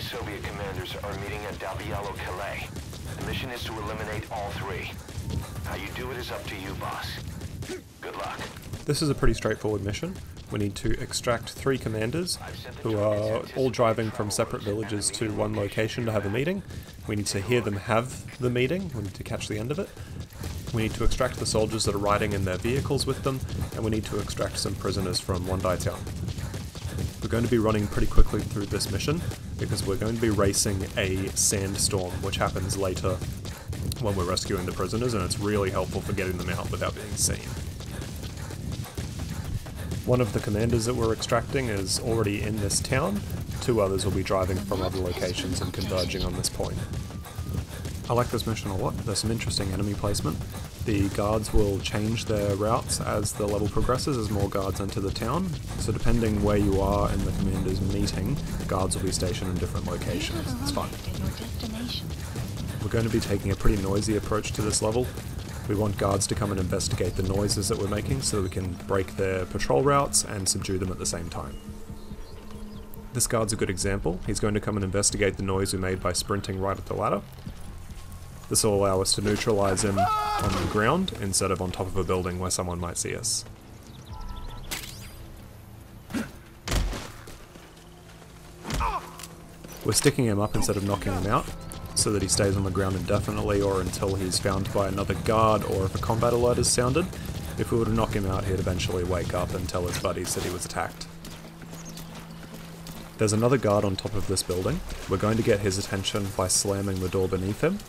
Soviet commanders are meeting at Calais. The mission is to eliminate all three. How you do it is up to you, boss. Good luck. This is a pretty straightforward mission. We need to extract 3 commanders who are all driving from separate villages to one location to have a meeting. We need to hear them have the meeting. We need to catch the end of it. We need to extract the soldiers that are riding in their vehicles with them, and we need to extract some prisoners from Wondai town. We're going to be running pretty quickly through this mission because we're going to be racing a sandstorm, which happens later when we're rescuing the prisoners, and it's really helpful for getting them out without being seen. One of the commanders that we're extracting is already in this town. 2 others will be driving from other locations and converging on this point. I like this mission a lot. There's some interesting enemy placement. The guards will change their routes as the level progresses as more guards enter the town. So depending where you are in the commander's meeting, guards will be stationed in different locations. It's fun. We're going to be taking a pretty noisy approach to this level. We want guards to come and investigate the noises that we're making so we can break their patrol routes and subdue them at the same time. This guard's a good example. He's going to come and investigate the noise we made by sprinting right up the ladder. This will allow us to neutralize him on the ground instead of on top of a building where someone might see us. We're sticking him up instead of knocking him out, so that he stays on the ground indefinitely or until he's found by another guard or if a combat alert is sounded. If we were to knock him out, he'd eventually wake up and tell his buddies that he was attacked. There's another guard on top of this building. We're going to get his attention by slamming the door beneath him,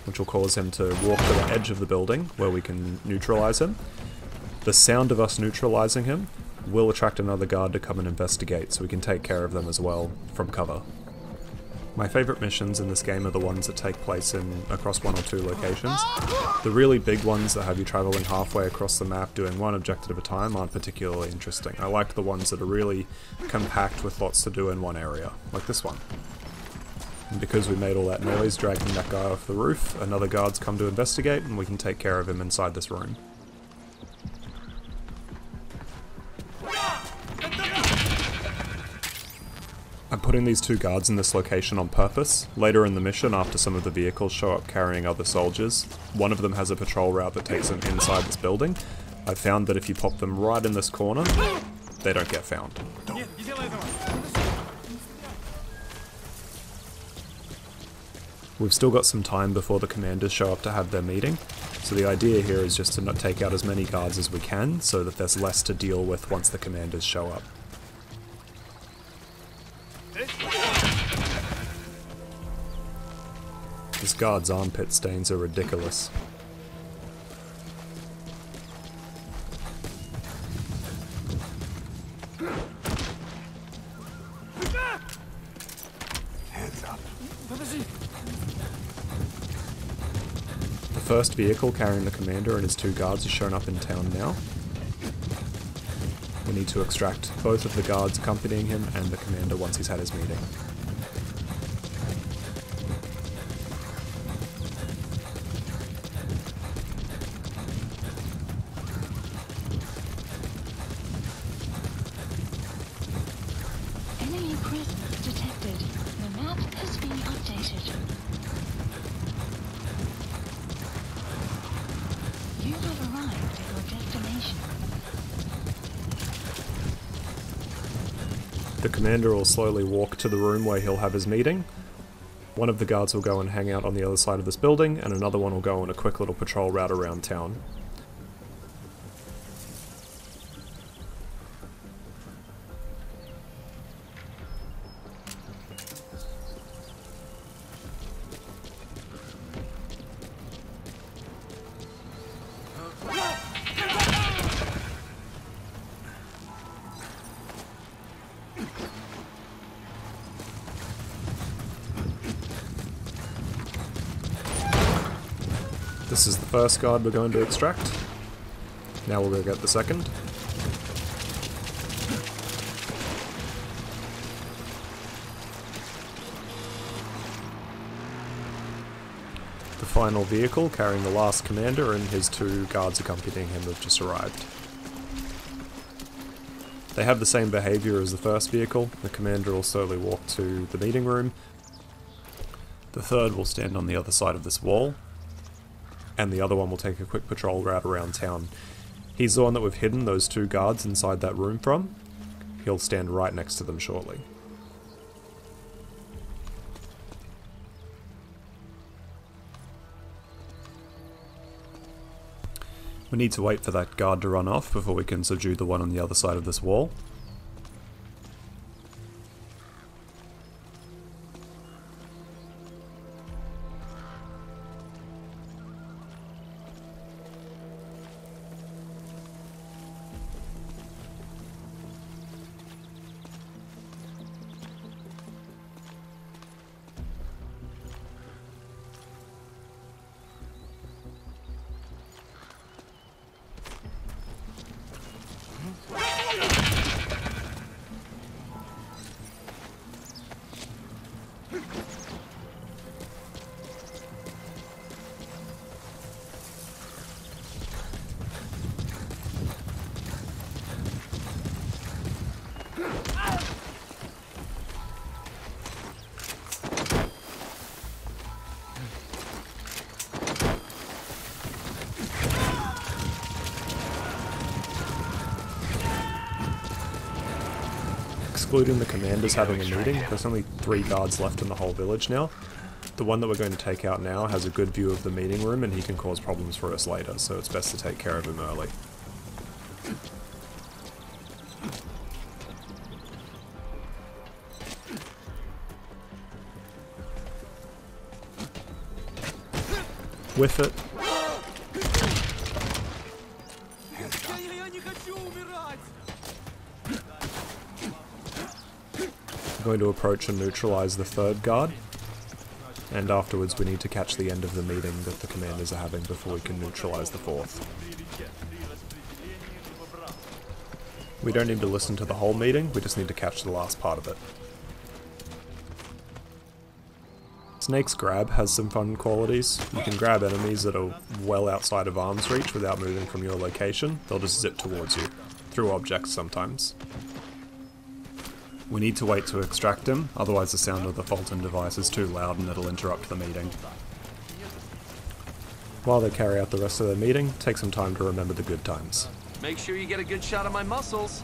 which will cause him to walk to the edge of the building where we can neutralize him. The sound of us neutralizing him will attract another guard to come and investigate, so we can take care of them as well from cover. My favourite missions in this game are the ones that take place in across 1 or 2 locations. The really big ones that have you travelling halfway across the map doing one objective at a time aren't particularly interesting. I like the ones that are really compact with lots to do in one area, like this one. And because we made all that noise dragging that guy off the roof, another guard's come to investigate and we can take care of him inside this room. I'm putting these 2 guards in this location on purpose. Later in the mission, after some of the vehicles show up carrying other soldiers, one of them has a patrol route that takes them inside this building. I've found that if you pop them right in this corner, they don't get found. We've still got some time before the commanders show up to have their meeting, so the idea here is just to not take out as many guards as we can so that there's less to deal with once the commanders show up. This guard's armpit stains are ridiculous. Hands up. The first vehicle carrying the commander and his 2 guards has shown up in town now. We need to extract both of the guards accompanying him and the commander once he's had his meeting. Enemy presence detected. The map has been updated. You have arrived at your destination. The commander will slowly walk to the room where he'll have his meeting. One of the guards will go and hang out on the other side of this building, and another one will go on a quick little patrol route around town. This is the first guard we're going to extract. Now we'll go get the second. The final vehicle carrying the last commander and his 2 guards accompanying him have just arrived. They have the same behaviour as the first vehicle. The commander will slowly walk to the meeting room, The third will stand on the other side of this wall, and the other one will take a quick patrol route around town. He's the one that we've hidden those 2 guards inside that room from. He'll stand right next to them shortly. We need to wait for that guard to run off before we can subdue the one on the other side of this wall. Excluding the commanders having a meeting, there's only 3 guards left in the whole village now. The one that we're going to take out now has a good view of the meeting room and he can cause problems for us later, so it's best to take care of him early. Whiff it. We're going to approach and neutralize the 3rd guard, and afterwards we need to catch the end of the meeting that the commanders are having before we can neutralize the 4th. We don't need to listen to the whole meeting, we just need to catch the last part of it. Snake's grab has some fun qualities. You can grab enemies that are well outside of arm's reach without moving from your location. They'll just zip towards you, through objects sometimes. We need to wait to extract him, otherwise the sound of the Fulton device is too loud and it'll interrupt the meeting. While they carry out the rest of their meeting, take some time to remember the good times. Make sure you get a good shot of my muscles.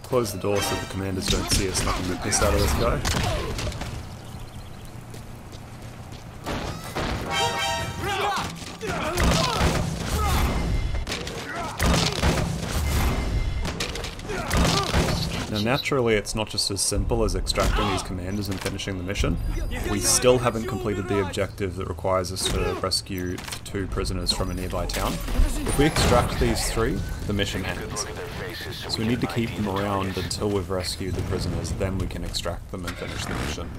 Close the door so the commanders don't see us knocking the piss out of this guy. Now naturally it's not just as simple as extracting these commanders and finishing the mission. We still haven't completed the objective that requires us to rescue 2 prisoners from a nearby town. If we extract these 3, the mission ends. So we need to keep them around until we've rescued the prisoners, then we can extract them and finish the mission.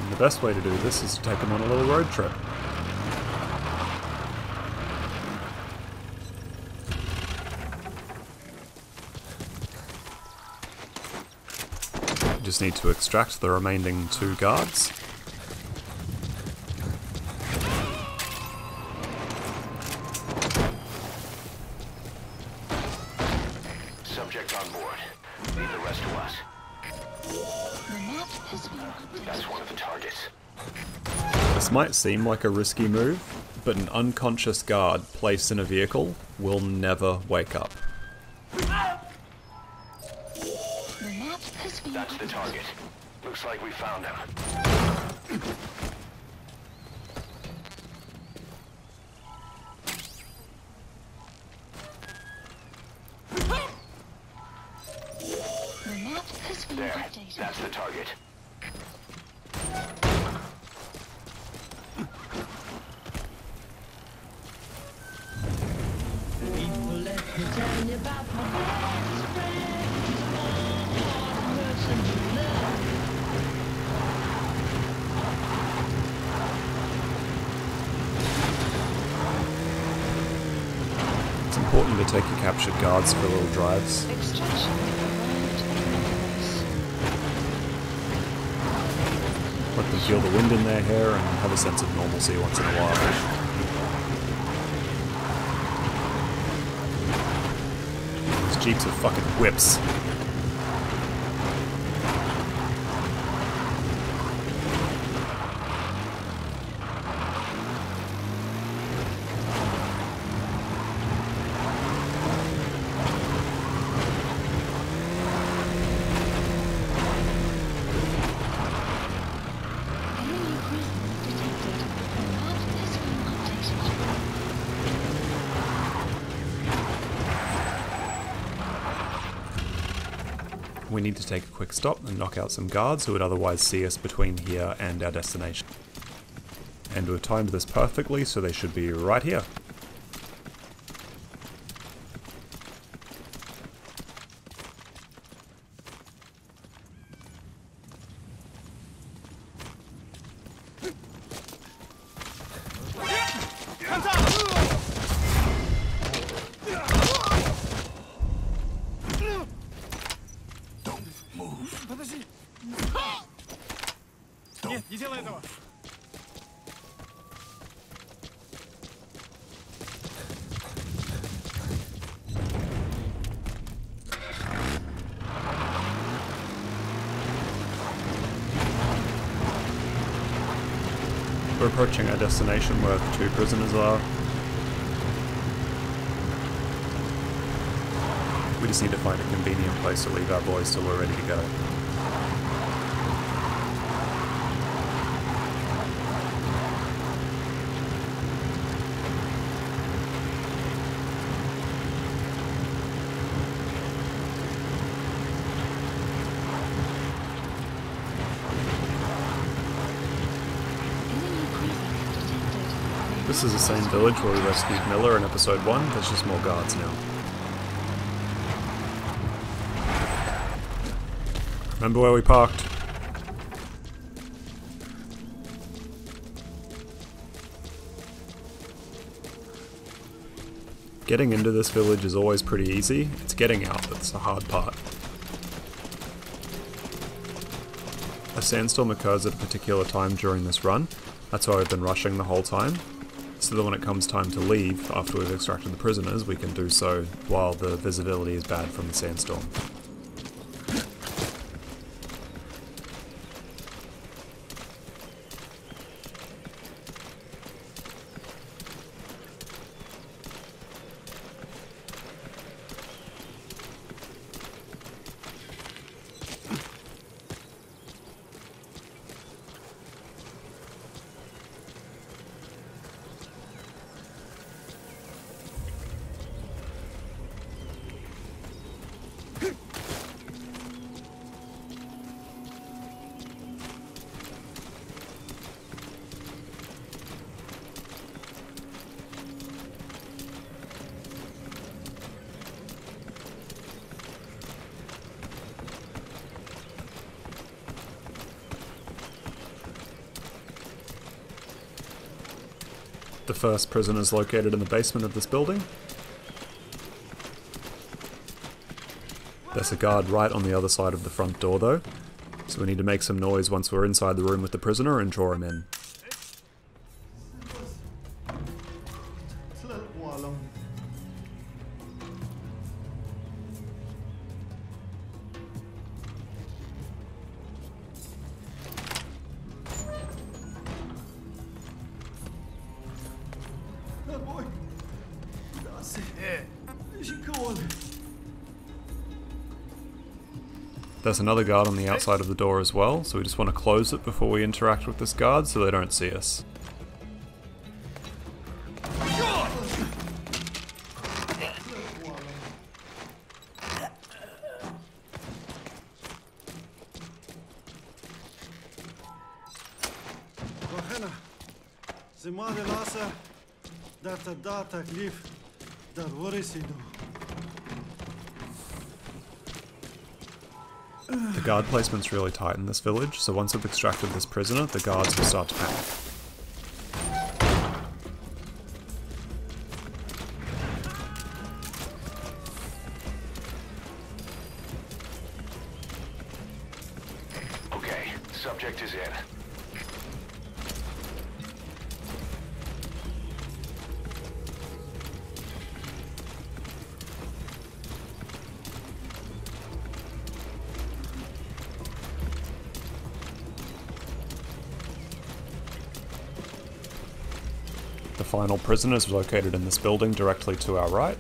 And the best way to do this is to take them on a little road trip. Just need to extract the remaining 2 guards. Subject on board. Leave the rest to us. The map has been updated. That's one of the targets. This might seem like a risky move, but an unconscious guard placed in a vehicle will never wake up. That's the target. Looks like we found him. The map has been There. updated. That's the target. It's important to take your captured guards for little drives. Extraction arrived in progress. Let them feel the wind in their hair and have a sense of normalcy once in a while. These jeeps are fucking whips. Enemy presence detected. The map has been updated. We need to take a quick stop and knock out some guards who would otherwise see us between here and our destination. And we've timed this perfectly, so they should be right here. Нет, не делай этого! We're approaching our destination where the 2 prisoners are. We just need to find a convenient place to leave our boys till we're ready to go. Enemy presence detected. This is the same village where we rescued Miller in episode 1, there's just more guards now. Remember where we parked? Getting into this village is always pretty easy, it's getting out that's the hard part. A sandstorm occurs at a particular time during this run, that's why we've been rushing the whole time, so that when it comes time to leave, after we've extracted the prisoners, we can do so while the visibility is bad from the sandstorm. The first prison is located in the basement of this building. There's a guard right on the other side of the front door though, so we need to make some noise once we're inside the room with the prisoner and draw him in. There's another guard on the outside of the door as well, so we just want to close it before we interact with this guard so they don't see us. The guard placement's really tight in this village, so once we've extracted this prisoner, the guards will start to panic. Okay, subject is in. final prison is located in this building directly to our right.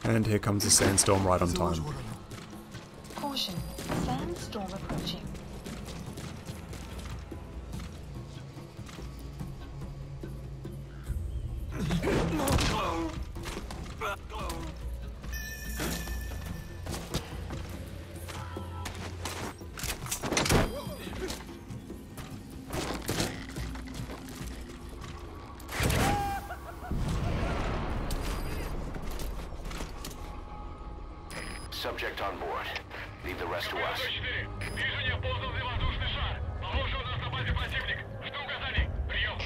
And here comes the sandstorm right on time. Caution, sandstorm approaching. Subject on board. Leave the rest to us. Движение ползал воздушный шар. Похоже, у нас на базе противник. Что указали? Прием.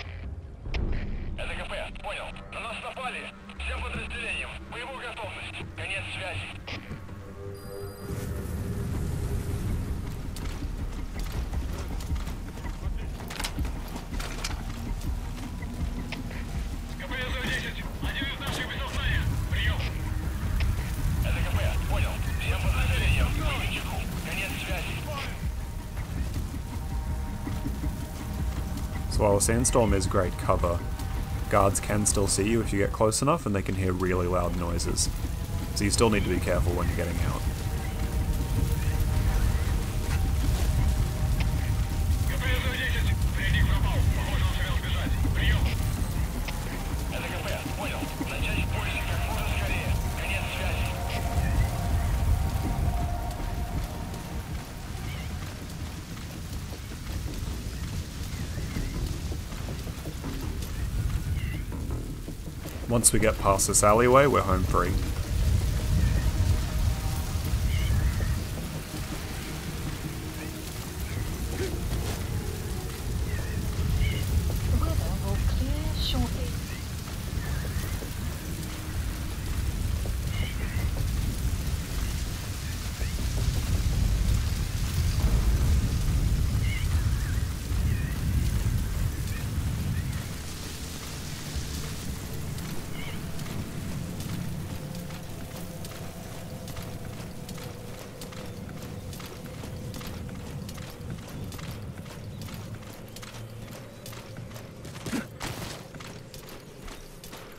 Это КП. Понял. На нас напали. Всем подразделениям. Боевую готовность. Конец связи. КП-110. Один из наших без сознания. Прием. Это КП. Понял. Всем подразделениям. Выйти. Конец связи. So while a sandstorm is great cover, guards can still see you if you get close enough, and they can hear really loud noises. So you still need to be careful when you're getting out. КП-110. Предник пропал. Похоже, он сумел сбежать. Прием. Это КП. Понял. Начать поиск как можно скорее. Конец связи. Once we get past this alleyway, we're home free. The weather will clear shortly.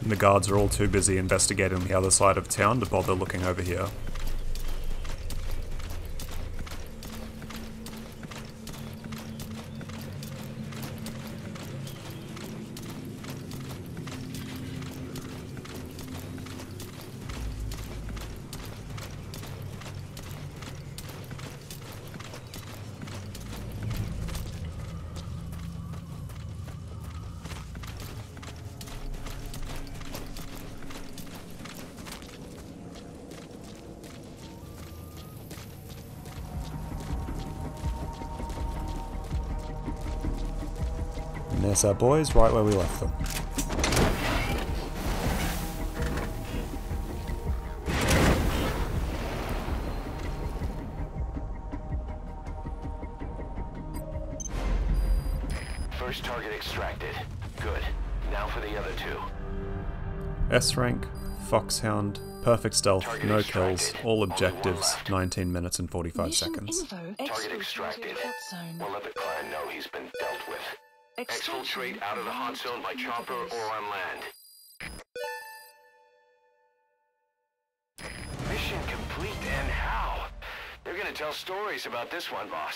And the guards are all too busy investigating the other side of town to bother looking over here. And there's our boys right where we left them. First target extracted. Good. Now for the other two. S rank, Foxhound, perfect stealth, Target no extracted. kills, all Only one objectives, left. 19 minutes and 45 Mission seconds. info Target exfiltrated extracted. hot zone. We'll let the client know he's been dealt with. Exfiltrate out of the hot zone by chopper or on land. Mission complete, and how? They're gonna tell stories about this one, boss.